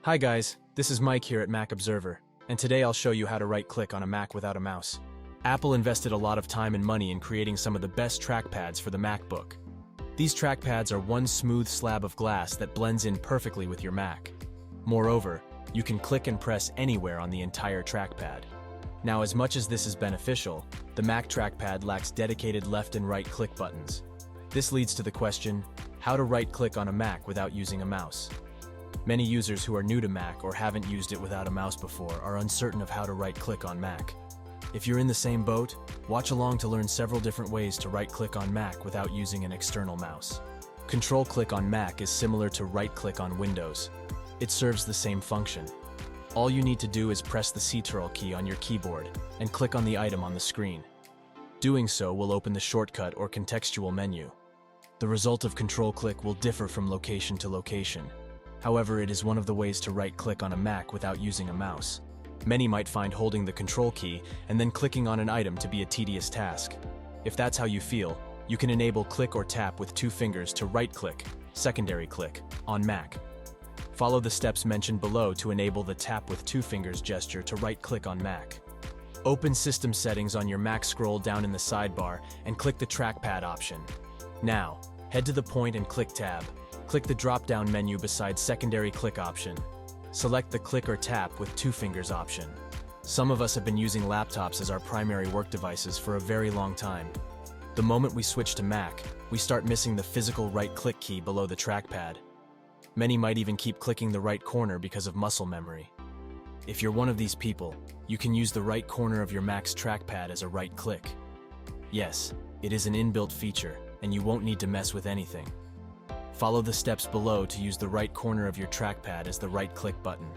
Hi guys, this is Mike here at Mac Observer, and today I'll show you how to right-click on a Mac without a mouse. Apple invested a lot of time and money in creating some of the best trackpads for the MacBook. These trackpads are one smooth slab of glass that blends in perfectly with your Mac. Moreover, you can click and press anywhere on the entire trackpad. Now, as much as this is beneficial, the Mac trackpad lacks dedicated left and right click buttons. This leads to the question, how to right-click on a Mac without using a mouse? Many users who are new to Mac or haven't used it without a mouse before are uncertain of how to right-click on Mac. If you're in the same boat, watch along to learn several different ways to right-click on Mac without using an external mouse. Control-click on Mac is similar to right-click on Windows. It serves the same function. All you need to do is press the Ctrl key on your keyboard and click on the item on the screen. Doing so will open the shortcut or contextual menu. The result of control-click will differ from location to location. However, it is one of the ways to right-click on a Mac without using a mouse. Many might find holding the control key and then clicking on an item to be a tedious task. If that's how you feel, you can enable click or tap with 2 fingers to right-click, secondary click, on Mac. Follow the steps mentioned below to enable the tap with 2 fingers gesture to right-click on Mac. Open System Settings on your Mac, scroll down in the sidebar and click the trackpad option. Now, head to the point and click Tab. Click the drop-down menu beside secondary click option. Select the click or tap with 2 fingers option. Some of us have been using laptops as our primary work devices for a very long time. The moment we switch to Mac, we start missing the physical right-click key below the trackpad. Many might even keep clicking the right corner because of muscle memory. If you're one of these people, you can use the right corner of your Mac's trackpad as a right click. Yes, it is an inbuilt feature, and you won't need to mess with anything. Follow the steps below to use the right corner of your trackpad as the right-click button.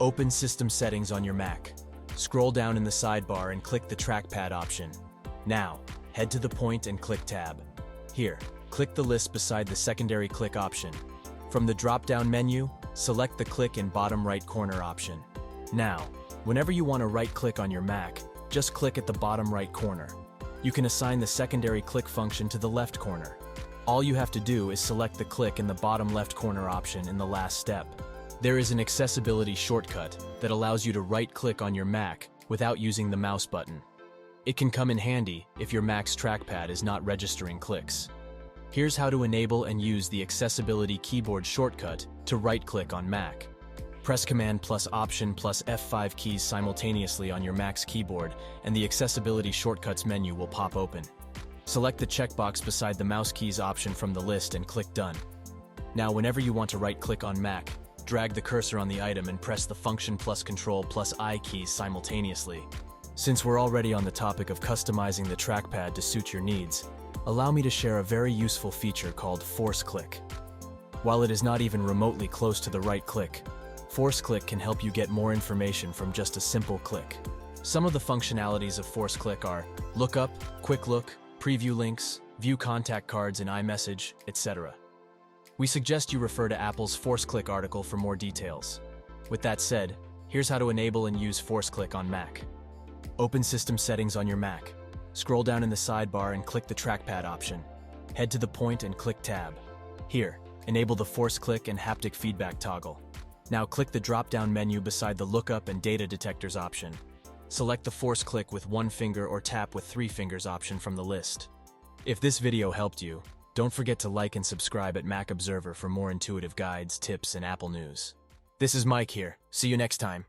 Open System Settings on your Mac. Scroll down in the sidebar and click the trackpad option. Now, head to the point and click Tab. Here, click the list beside the secondary click option. From the drop-down menu, select the click in bottom right corner option. Now, whenever you want to right-click on your Mac, just click at the bottom right corner. You can assign the secondary click function to the left corner. All you have to do is select the click in the bottom left corner option in the last step. There is an accessibility shortcut that allows you to right-click on your Mac without using the mouse button. It can come in handy if your Mac's trackpad is not registering clicks. Here's how to enable and use the accessibility keyboard shortcut to right-click on Mac. Press Command plus Option plus F5 keys simultaneously on your Mac's keyboard and the accessibility shortcuts menu will pop open. Select the checkbox beside the mouse keys option from the list and click Done. Now, whenever you want to right-click on Mac, drag the cursor on the item and press the Function plus Control plus I keys simultaneously. Since we're already on the topic of customizing the trackpad to suit your needs, allow me to share a very useful feature called Force Click. While it is not even remotely close to the right click, Force Click can help you get more information from just a simple click. Some of the functionalities of Force Click are Lookup, Quick Look, Preview links, view contact cards in iMessage, etc. We suggest you refer to Apple's Force Click article for more details. With that said, here's how to enable and use Force Click on Mac. Open System Settings on your Mac. Scroll down in the sidebar and click the trackpad option. Head to the point and click Tab. Here, enable the Force Click and haptic feedback toggle. Now click the drop-down menu beside the Lookup and Data Detectors option. Select the Force Click with 1 finger or tap with 3 fingers option from the list. If this video helped you, don't forget to like and subscribe at Mac Observer for more intuitive guides, tips, and Apple news. This is Mike here. See you next time.